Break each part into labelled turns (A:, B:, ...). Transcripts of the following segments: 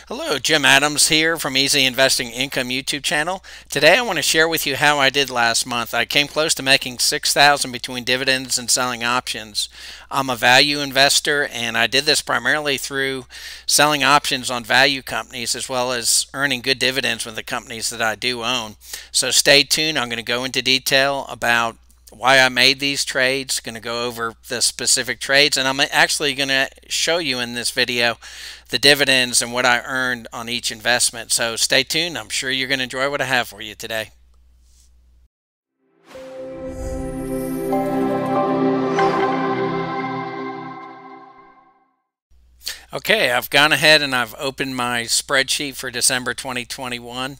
A: Hello, Jim Adams here from Easy Investing Income YouTube channel. Today I want to share with you how I did last month. I came close to making $6,000 between dividends and selling options. I'm a value investor and I did this primarily through selling options on value companies as well as earning good dividends with the companies that I do own. So stay tuned. I'm going to go into detail about why I made these trades, going to go over the specific trades, and I'm actually going to show you in this video the dividends and what I earned on each investment. So stay tuned. I'm sure you're going to enjoy what I have for you today. Okay, I've gone ahead and I've opened my spreadsheet for December 2021.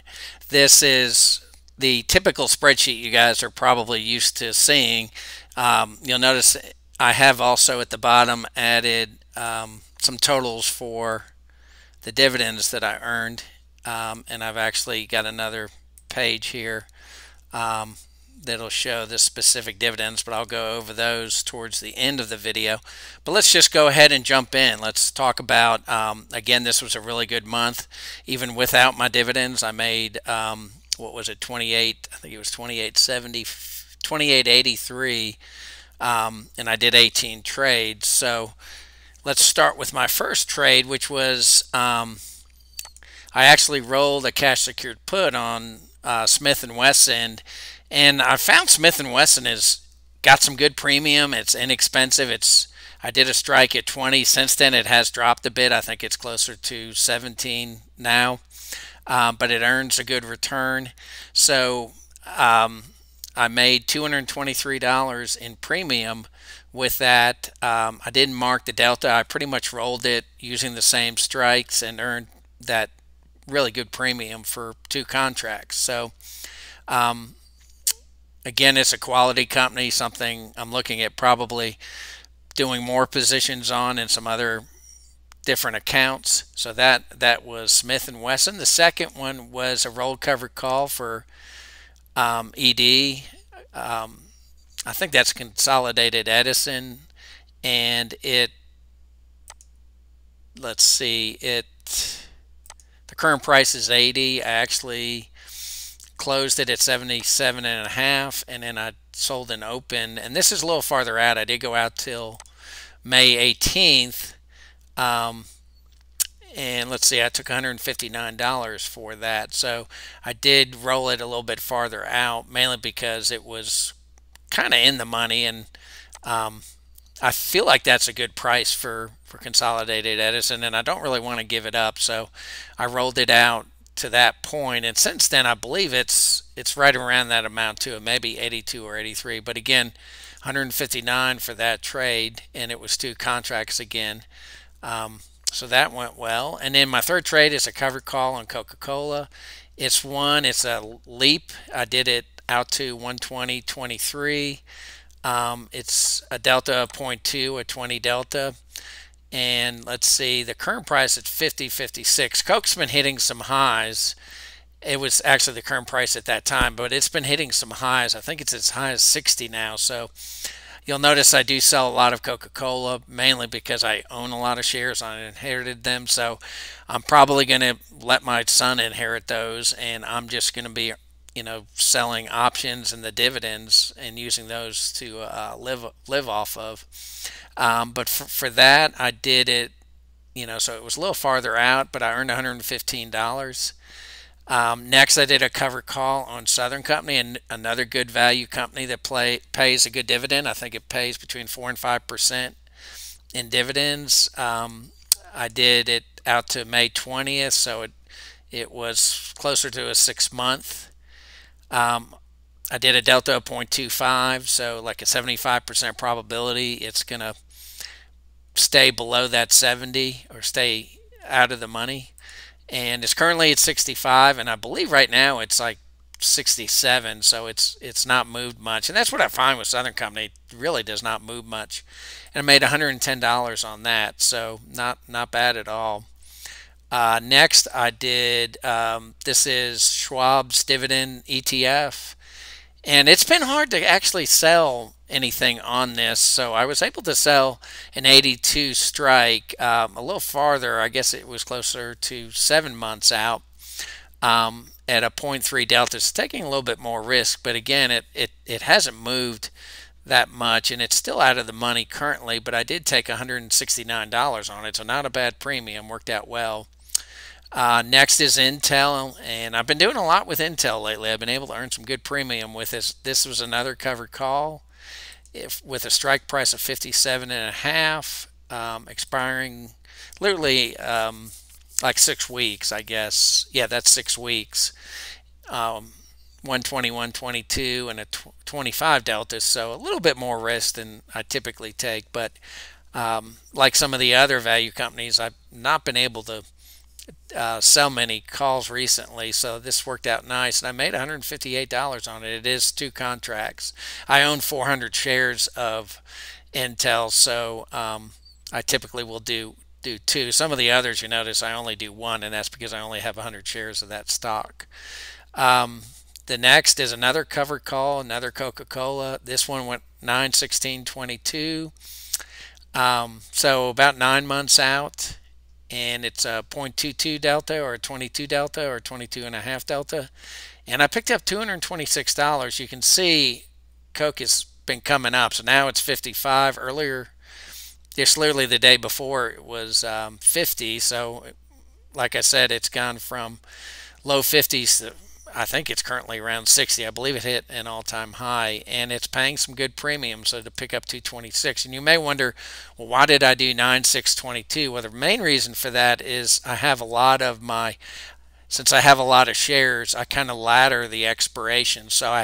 A: This is the typical spreadsheet you guys are probably used to seeing. You'll notice I have also at the bottom added some totals for the dividends that I earned, and I've actually got another page here that'll show the specific dividends, but I'll go over those towards the end of the video. But let's just go ahead and jump in. Let's talk about, again, this was a really good month. Even without my dividends, I made what was it, 28, I think it was 2870, 2883, and I did 18 trades. So let's start with my first trade, which was I actually rolled a cash secured put on Smith & Wesson, and I found Smith & Wesson has got some good premium. It's inexpensive. I did a strike at 20. Since then it has dropped a bit. I think it's closer to 17 now. But it earns a good return. So I made $223 in premium with that. I didn't mark the delta. I pretty much rolled it using the same strikes and earned that really good premium for 2 contracts. So again, it's a quality company, something I'm looking at probably doing more positions on and some other different accounts. So that was Smith & Wesson. The second one was a roll covered call for ED. I think that's Consolidated Edison, and let's see, the current price is 80. I actually closed it at 77.5, and then I sold an open, and this is a little farther out. I did go out till May 18th. And let's see, I took $159 for that. So I did roll it a little bit farther out, mainly because it was kind of in the money, and I feel like that's a good price for Consolidated Edison, and I don't really want to give it up. So I rolled it out to that point, and since then I believe it's right around that amount too, maybe 82 or 83. But again, 159 for that trade, and it was 2 contracts again. So that went well. And then my third trade is a covered call on Coca-Cola. It's a leap. I did it out to 120.23. It's a delta of 0.2, a 20 delta. And let's see, the current price at 50.56. Coke's been hitting some highs. It was actually the current price at that time, but it's been hitting some highs. I think it's as high as 60 now. So you'll notice I do sell a lot of Coca-Cola, mainly because I own a lot of shares. I inherited them, so I'm probably going to let my son inherit those, and I'm just going to be, selling options and the dividends and using those to live off of. But for that, I did it, so it was a little farther out, but I earned $115. Next, I did a covered call on Southern Company, and another good value company that pays a good dividend. I think it pays between 4 and 5% in dividends. I did it out to May 20th, so it was closer to a 6-month. I did a delta of 0.25, so like a 75% probability it's going to stay below that 70 or stay out of the money. And it's currently at 65, and I believe right now it's like 67, so it's not moved much. And that's what I find with Southern Company. It really does not move much. And I made $110 on that, so not bad at all. Next, I did, this is Schwab's Dividend ETF. And it's been hard to actually sell anything on this. So I was able to sell an 82 strike a little farther. I guess it was closer to 7 months out at a .3 delta. It's taking a little bit more risk, but again, it hasn't moved that much, and it's still out of the money currently, but I did take $169 on it, so not a bad premium. Worked out well. Next is Intel, and I've been doing a lot with Intel lately. I've been able to earn some good premium with this. This was another covered call with a strike price of 57 and a half, expiring literally like 6 weeks, I guess. Yeah, that's 6 weeks. 120, 122, and a 25 delta, so a little bit more risk than I typically take. But like some of the other value companies, I've not been able to sell many calls recently, so this worked out nice, and I made $158 on it. It is 2 contracts. I own 400 shares of Intel, so I typically will do two. Some of the others, you notice, I only do one, and that's because I only have 100 shares of that stock. The next is another covered call, another Coca-Cola. This one went 9/16/22, so about 9 months out, and it's a .22 delta or a 22 delta or 22 and a half delta, and I picked up $226. You can see Coke has been coming up, so now it's 55. Earlier, just literally the day before, it was 50. So like I said, it's gone from low 50s to, I think it's currently around 60. I believe it hit an all-time high, and it's paying some good premium, so to pick up 226. And you may wonder, well, why did I do 9/6/22? Well, the main reason for that is I have a lot of my, since I have a lot of shares, I kind of ladder the expiration. So I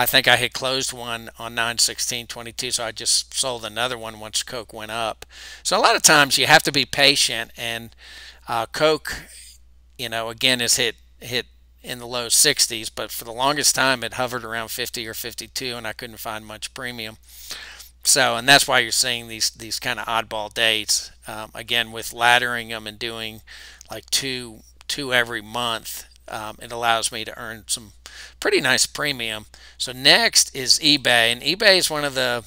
A: think I had closed one on 9/16/22, so I just sold another one once Coke went up. So a lot of times you have to be patient, and Coke, again, is hit in the low 60s, but for the longest time it hovered around 50 or 52, and I couldn't find much premium. So, and that's why you're seeing these kind of oddball dates. Again, with laddering them and doing like two every month, it allows me to earn some pretty nice premium. So next is eBay, and eBay is one of the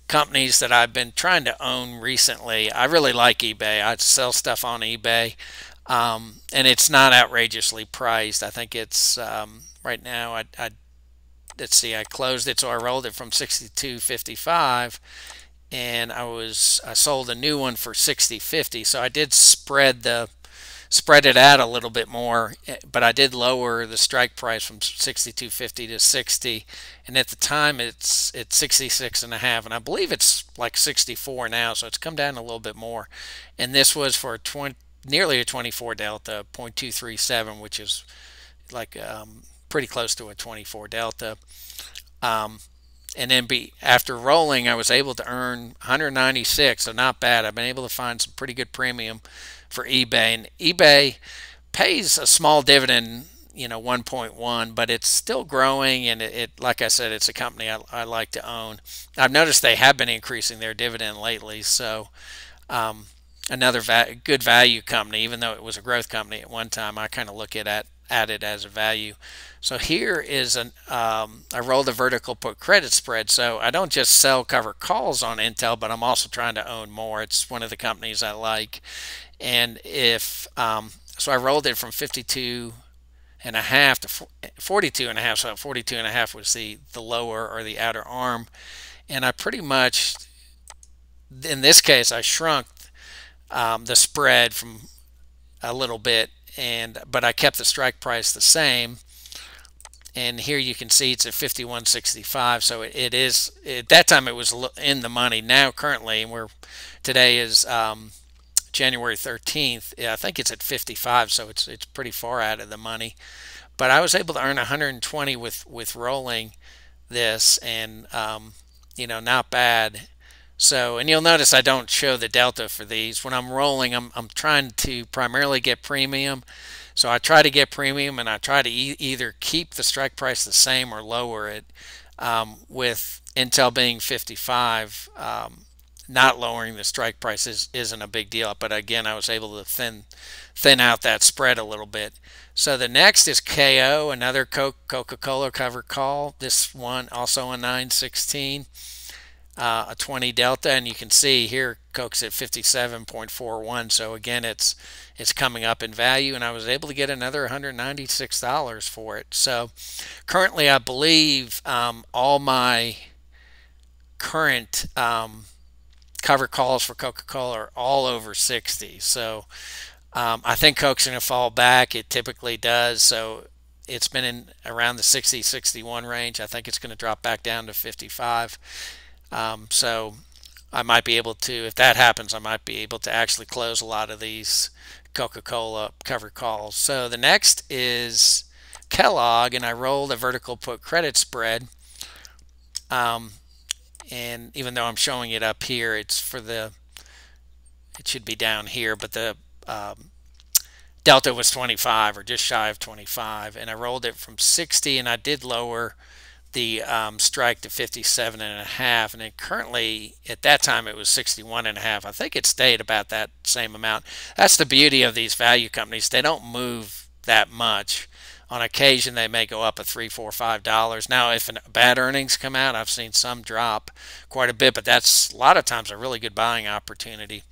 A: companies that I've been trying to own recently. I really like eBay. I sell stuff on eBay. And it's not outrageously priced. I think it's right now. Let's see. I closed it, so I rolled it from 62.55, and I sold a new one for 60.50. So I did spread it out a little bit more, but I did lower the strike price from 62.50 to 60. And at the time, it's 66 and a half, and I believe it's like 64 now. So it's come down a little bit more. And this was for nearly a 24 delta, 0.237, which is like pretty close to a 24 delta. And then after rolling, I was able to earn 196, so not bad. I've been able to find some pretty good premium for eBay, and eBay pays a small dividend, 1.1, but it's still growing, and like I said, it's a company I like to own. I've noticed they have been increasing their dividend lately, so another good value company. Even though it was a growth company at one time, I kind of look at it as a value. So here is I rolled a vertical put credit spread. So I don't just sell cover calls on Intel, but I'm also trying to own more. It's one of the companies I like. And so I rolled it from 52 and a half to 42 and a half. So 42 and a half was the lower or the outer arm. And I pretty much, in this case, I shrunk the spread from a little bit, but I kept the strike price the same. And here you can see it's at 51.65, so it is, at that time it was in the money. Now currently, today is January 13th, I think it's at 55, so it's pretty far out of the money. But I was able to earn 120 with rolling this, and not bad. So, and you'll notice I don't show the delta for these. When I'm rolling, I'm trying to primarily get premium. So I try to get premium, and I try to either keep the strike price the same or lower it. With Intel being 55, not lowering the strike price isn't a big deal. But again, I was able to thin out that spread a little bit. So the next is KO, another Coca-Cola covered call. This one also a 916, a 20 delta, and you can see here Coke's at 57.41. So again, it's coming up in value, and I was able to get another $196 for it. So currently, I believe all my current cover calls for Coca-Cola are all over 60. So I think Coke's going to fall back. It typically does. So it's been in around the 60, 61 range. I think it's going to drop back down to 55. So I might be able to, if that happens, I might be able to actually close a lot of these Coca-Cola cover calls. So the next is Kellogg, and I rolled a vertical put credit spread. And even though I'm showing it up here, it's for the, it should be down here, but the delta was 25 or just shy of 25, and I rolled it from 60, and I did lower the strike to 57 and a half, and then currently at that time it was 61 and a half. I think it stayed about that same amount. That's the beauty of these value companies. They don't move that much. On occasion they may go up a $3, $4, $5. Now if bad earnings come out, I've seen some drop quite a bit, but that's a lot of times a really good buying opportunity.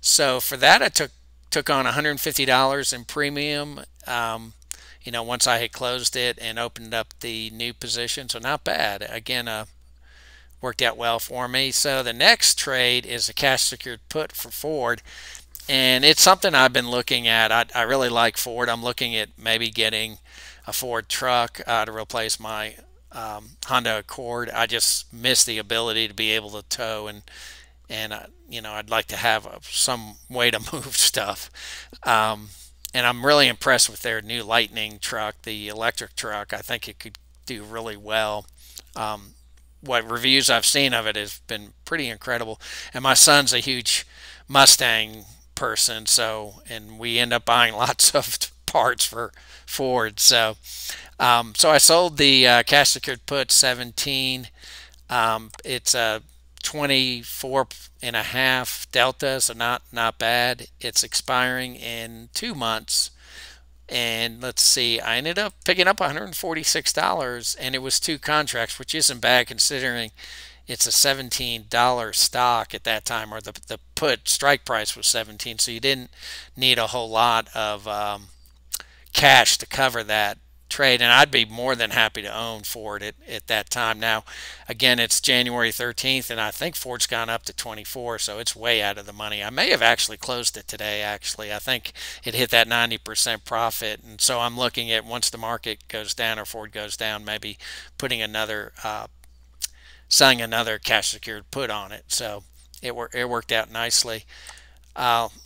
A: So for that I took on $150 in premium, once I had closed it and opened up the new position. So not bad. Again, worked out well for me. So the next trade is a cash secured put for Ford. And it's something I've been looking at. I really like Ford. I'm looking at maybe getting a Ford truck to replace my Honda Accord. I just miss the ability to be able to tow, and I'd like to have some way to move stuff. And I'm really impressed with their new Lightning truck, the electric truck. I think it could do really well. What reviews I've seen of it has been pretty incredible. And my son's a huge Mustang person, and we end up buying lots of parts for Ford. So I sold the cash secured put 17. It's a 24 and a half delta, so not bad. It's expiring in 2 months, and let's see, I ended up picking up $146, and it was 2 contracts, which isn't bad considering it's a $17 stock at that time, or the put strike price was 17, so you didn't need a whole lot of cash to cover that trade, and I'd be more than happy to own Ford at that time. Now again, it's January 13th, and I think Ford's gone up to 24, so it's way out of the money. I may have actually closed it today. Actually, I think it hit that 90% profit, and so I'm looking at, once the market goes down or Ford goes down, maybe putting another selling another cash secured put on it. So it worked out nicely.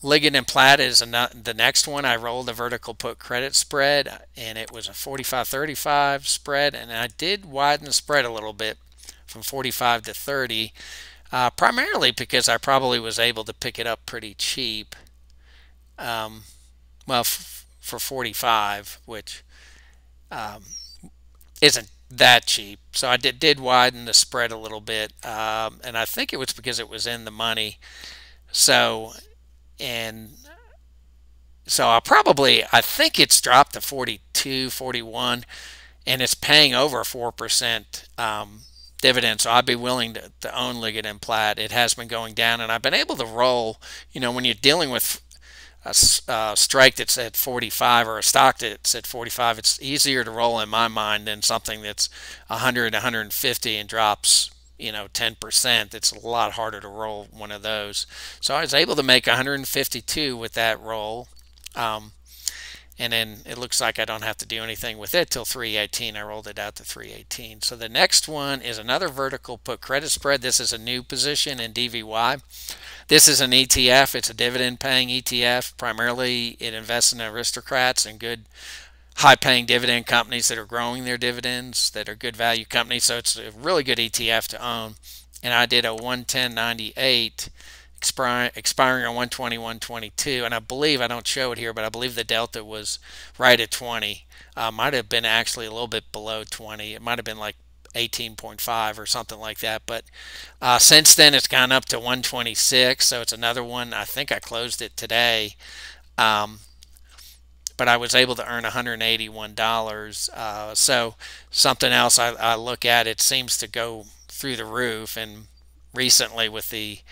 A: Liggett and Platt is the next one. I rolled a vertical put credit spread, and it was a 45-35 spread, and I did widen the spread a little bit from 45 to 30, primarily because I probably was able to pick it up pretty cheap. For 45, which isn't that cheap. So I did widen the spread a little bit, and I think it was because it was in the money. So I think it's dropped to 42, 41, and it's paying over 4% dividend. So I'd be willing to own Liggett and Platt. It has been going down, and I've been able to roll. When you're dealing with a strike that's at 45 or a stock that's at 45, it's easier to roll in my mind than something that's 100, 150 and drops 10%. It's a lot harder to roll one of those. So I was able to make 152 with that roll, and then it looks like I don't have to do anything with it till 318. I rolled it out to 318. So the next one is another vertical put credit spread. This is a new position in DVY. This is an ETF. It's a dividend paying ETF. Primarily it invests in aristocrats and good high paying dividend companies that are growing their dividends, that are good value companies. So it's a really good ETF to own. And I did a 110.98 expiring on 120, 122, and I believe, I don't show it here, but I believe the delta was right at 20. Might have been actually a little bit below 20. It might have been like 18.5 or something like that. But since then, it's gone up to 126. So it's another one. I think I closed it today. Um, but I was able to earn $181. So something else I look at, it seems to go through the roof. And recently, with the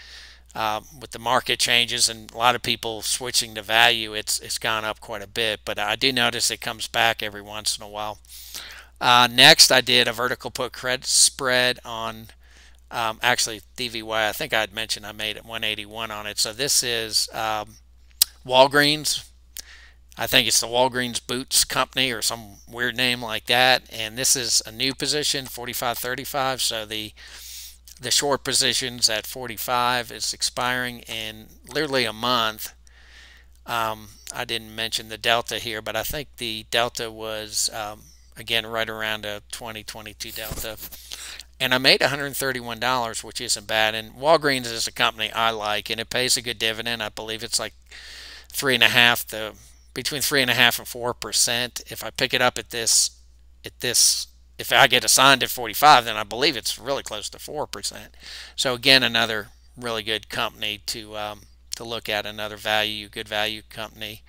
A: market changes and a lot of people switching to value, it's gone up quite a bit. But I do notice it comes back every once in a while. Next, I did a vertical put credit spread on actually DVY. I think I had mentioned I made it 181 on it. So this is Walgreens. I think it's the Walgreens Boots Company or some weird name like that. And this is a new position, 45.35. So the short positions at 45 is expiring in literally a month. I didn't mention the delta here, but I think the delta was again right around a 2022 delta. And I made $131, which isn't bad. And Walgreens is a company I like, and it pays a good dividend. I believe it's like 3.5 to between 3.5 and 4%. If I pick it up at this, if I get assigned at 45, then I believe it's really close to 4%. So again, another really good company to look at, another good value company.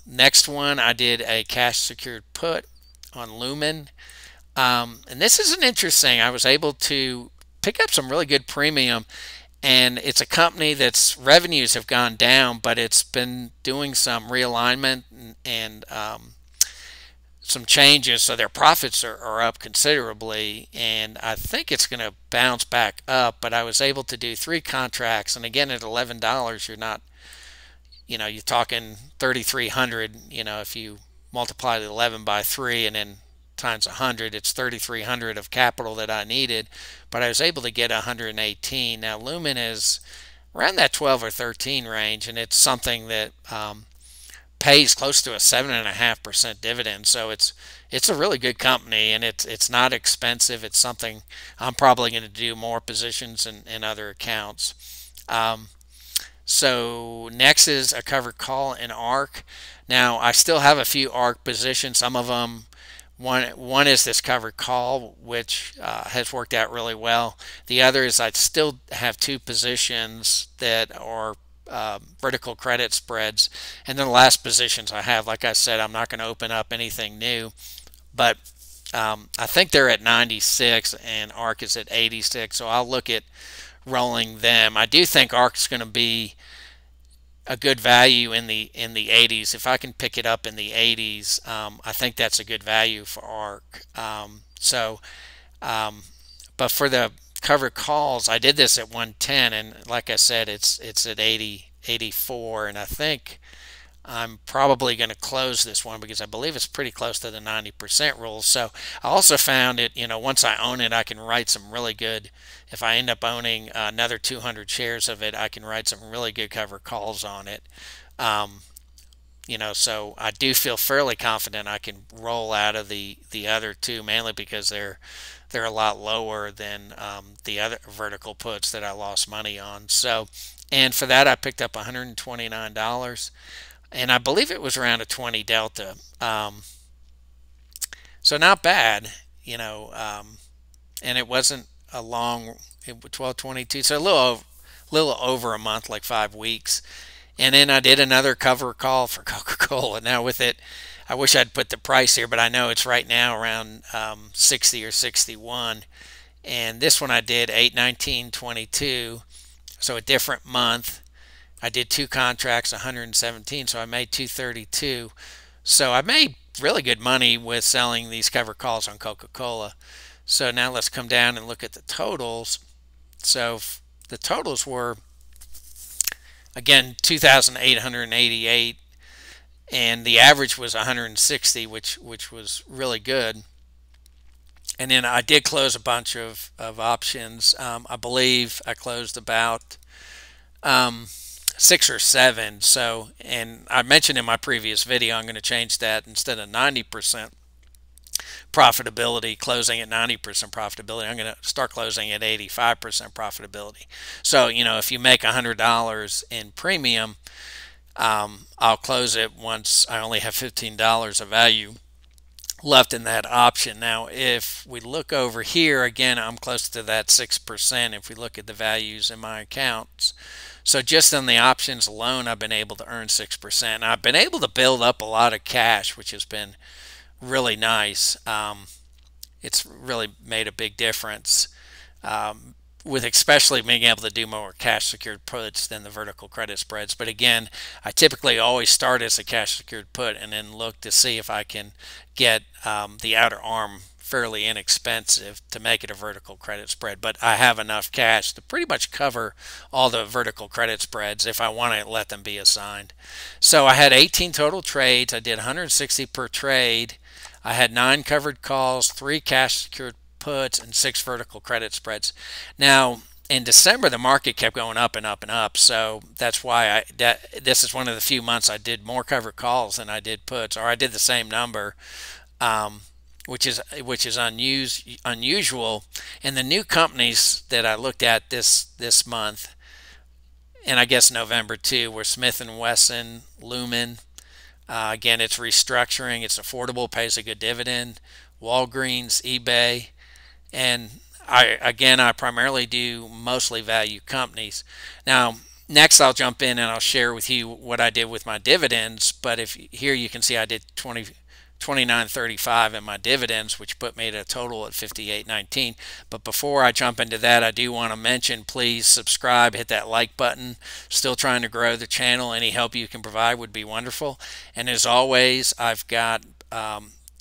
A: Next one, I did a cash secured put on Lumen. And this is an interesting. I was able to pick up some really good premium, and it's a company that's revenues have gone down, but it's been doing some realignment and some changes, so their profits are up considerably, and I think it's going to bounce back up. But I was able to do 3 contracts, and again at $11, you're not, you're talking 3,300. If you multiply the 11 by 3 and then times 100, it's 3,300 of capital that I needed, but I was able to get 118. Now Lumen is around that 12 or 13 range, and it's something that pays close to a 7.5% dividend. So it's a really good company, and it's not expensive. It's something I'm probably going to do more positions in other accounts. So next is a covered call in ARC. Now I still have a few ARC positions. Some of them, one is this covered call, which has worked out really well. The other is I still have 2 positions that are vertical credit spreads. And then the last positions I have, like I said, I'm not going to open up anything new, but I think they're at 96 and ARC is at 86, so I'll look at rolling them. I do think ARC's going to be a good value in the 80s. If I can pick it up in the 80s, I think that's a good value for ARC. But for the covered calls, I did this at 110, and like I said, it's at 84, and I think I'm probably going to close this one because I believe it's pretty close to the 90% rule. So I also found it, once I own it, I can write some really good, if I end up owning another 200 shares of it, I can write some really good covered calls on it. So I do feel fairly confident I can roll out of the other 2, mainly because they're a lot lower than the other vertical puts that I lost money on. So, and for that I picked up $129, and I believe it was around a 20 delta. So not bad, and it wasn't a long, 12.22, so a little over a month, like 5 weeks. And then I did another cover call for Coca-Cola. Now with it, I wish I'd put the price here, but I know it's right now around 60 or 61. And this one I did 8/19/22, so a different month. I did 2 contracts, 117, so I made 232. So I made really good money with selling these cover calls on Coca-Cola. So now let's come down and look at the totals. So the totals were, again, 2,888, and the average was 160, which was really good. And then I did close a bunch of options. I believe I closed about 6 or 7. So, and I mentioned in my previous video, I'm going to change that. Instead of 90% profitability, closing at 90% profitability, I'm going to start closing at 85% profitability. So, if you make $100 in premium, I'll close it once I only have $15 of value left in that option. Now, if we look over here, again, I'm close to that 6% if we look at the values in my accounts. So just on the options alone, I've been able to earn 6%. I've been able to build up a lot of cash, which has been really nice. It's really made a big difference. With especially being able to do more cash secured puts than the vertical credit spreads. But again, I typically always start as a cash secured put and then look to see if I can get the outer arm fairly inexpensive to make it a vertical credit spread. But I have enough cash to pretty much cover all the vertical credit spreads if I want to let them be assigned. So I had 18 total trades. I did 160 per trade. I had 9 covered calls, 3 cash secured puts, and 6 vertical credit spreads. Now, in December, the market kept going up and up and up, so that's why this is one of the few months I did more covered calls than I did puts, or I did the same number, which is unusual. And the new companies that I looked at this month, and I guess November too, were Smith and Wesson, Lumen. Again, it's restructuring. It's affordable, pays a good dividend. Walgreens, eBay, and I primarily do mostly value companies. Now, next I'll jump in and I'll share with you what I did with my dividends. But if here you can see I did 29.35 in my dividends, which put me at a total at 58.19. But before I jump into that, I do want to mention, please subscribe, hit that like button. Still trying to grow the channel. Any help you can provide would be wonderful. And as always, I've got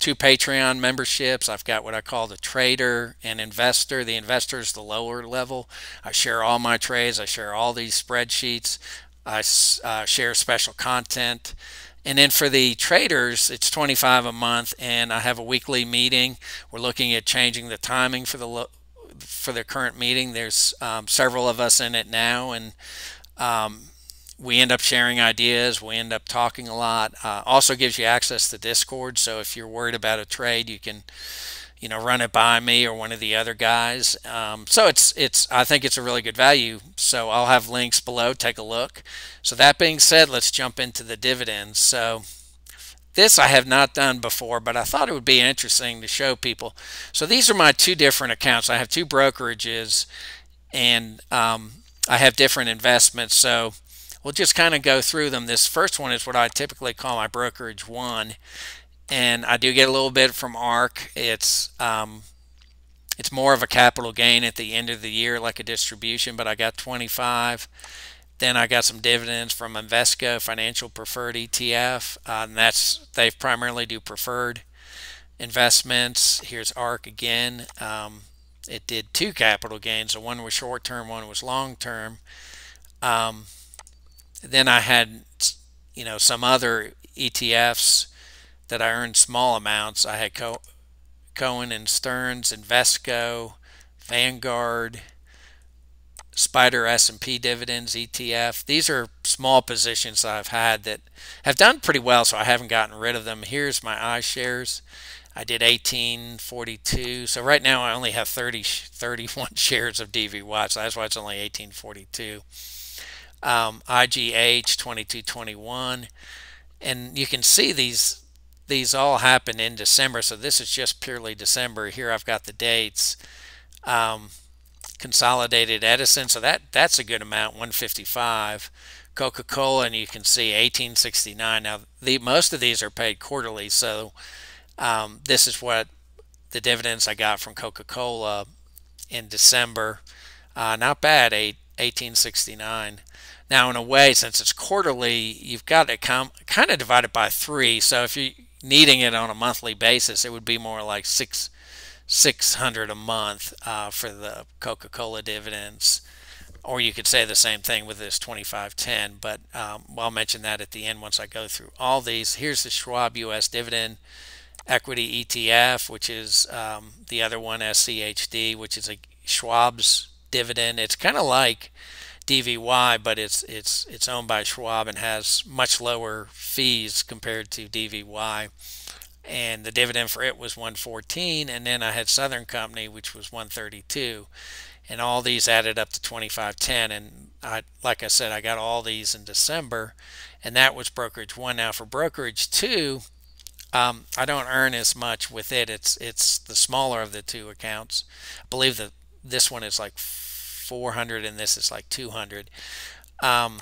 A: 2 Patreon memberships. I've got what I call the trader and investor. The investor is the lower level. I share all my trades. I share all these spreadsheets. I share special content. And then for the traders, it's $25 a month, and I have a weekly meeting. We're looking at changing the timing for the current meeting. There's several of us in it now, and we end up sharing ideas. We end up talking a lot. Also gives you access to Discord, so if you're worried about a trade, you can, run it by me or one of the other guys. So I think it's a really good value. So I'll have links below. Take a look. So that being said, let's jump into the dividends. So this I have not done before, but I thought it would be interesting to show people. So these are my 2 different accounts. I have 2 brokerages, and I have different investments. So we'll just kind of go through them. This first one is what I typically call my brokerage 1, and I do get a little bit from ARC. It's more of a capital gain at the end of the year, like a distribution, but I got 25. Then I got some dividends from Invesco Financial Preferred ETF, and they primarily do preferred investments. Here's ARC again. It did 2 capital gains. So one was short term, one was long term. Then I had, some other ETFs that I earned small amounts. I had Cohen and Stearns, Invesco, Vanguard, Spider S&P Dividends ETF. These are small positions that I've had that have done pretty well, so I haven't gotten rid of them. Here's my iShares. I did 1842. So right now I only have 31 shares of DVY, so that's why it's only 1842. IGH 2221, and you can see these all happen in December, so this is just purely December. Here I've got the dates. Consolidated Edison, so that's a good amount, 155. Coca-Cola, and you can see 1869. Now most of these are paid quarterly, so this is what the dividends I got from Coca-Cola in December. Not bad, 1869. Now, in a way, since it's quarterly, you've got to kind of divide it by 3. So if you're needing it on a monthly basis, it would be more like $600 a month for the Coca-Cola dividends. Or you could say the same thing with this 2510, but I'll mention that at the end once I go through all these. Here's the Schwab U.S. Dividend Equity ETF, which is the other one, SCHD, which is a Schwab's dividend. It's kind of like DVY, but it's owned by Schwab and has much lower fees compared to DVY. And the dividend for it was 114, and then I had Southern Company, which was 132, and all these added up to 2510. And like I said, I got all these in December, and that was brokerage 1. Now for brokerage 2, I don't earn as much with it. It's the smaller of the two accounts. I believe that this one is like 400 and this is like 200. Um,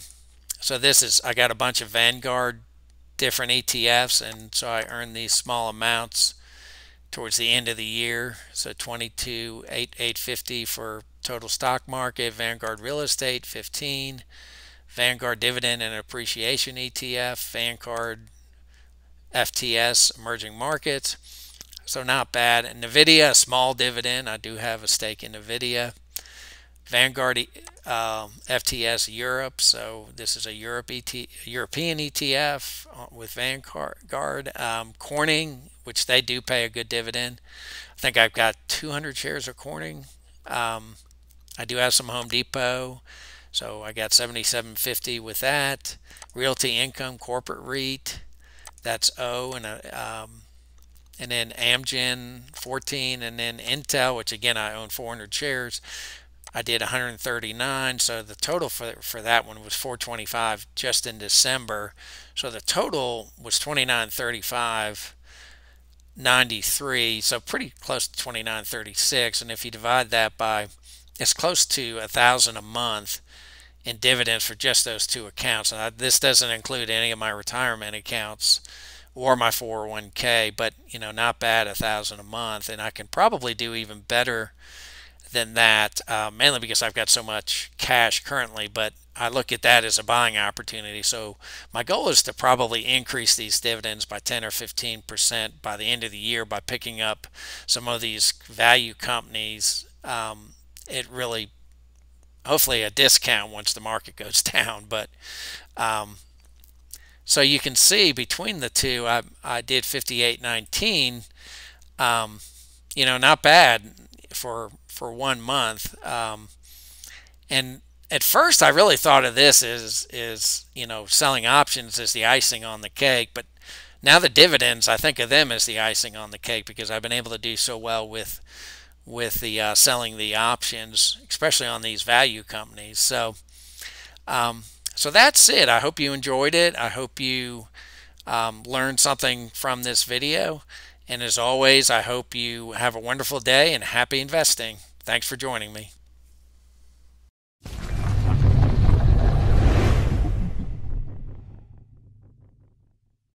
A: so this is I got a bunch of Vanguard different ETFs, and so I earn these small amounts towards the end of the year. So 22,850 for total stock market, Vanguard real estate 15, Vanguard dividend and appreciation ETF, Vanguard FTS emerging markets. So not bad. And Nvidia, a small dividend. I do have a stake in Nvidia. Vanguard FTS Europe. So this is a European ETF with Vanguard. Corning, which they do pay a good dividend. I think I've got 200 shares of Corning. I do have some Home Depot. So I got 77.50 with that. Realty Income Corporate REIT. That's O, and then Amgen 14, and then Intel, which again I own 400 shares. I did 139, so the total for that one was 425 just in December. So the total was 2935.93, so pretty close to 2936. And if you divide that by, it's close to 1,000 a month in dividends for just those two accounts. And this doesn't include any of my retirement accounts or my 401k, but not bad, 1,000 a month. And I can probably do even better than that, mainly because I've got so much cash currently, but I look at that as a buying opportunity. So my goal is to probably increase these dividends by 10 or 15% by the end of the year by picking up some of these value companies. It really, hopefully a discount once the market goes down. But so you can see between the two, I did 58.19. Not bad for 1 month. And at first, I really thought of this as selling options as the icing on the cake. But now the dividends, I think of them as the icing on the cake because I've been able to do so well with the selling the options, especially on these value companies. So that's it. I hope you enjoyed it. I hope you learned something from this video. And as always, I hope you have a wonderful day and happy investing. Thanks for joining me.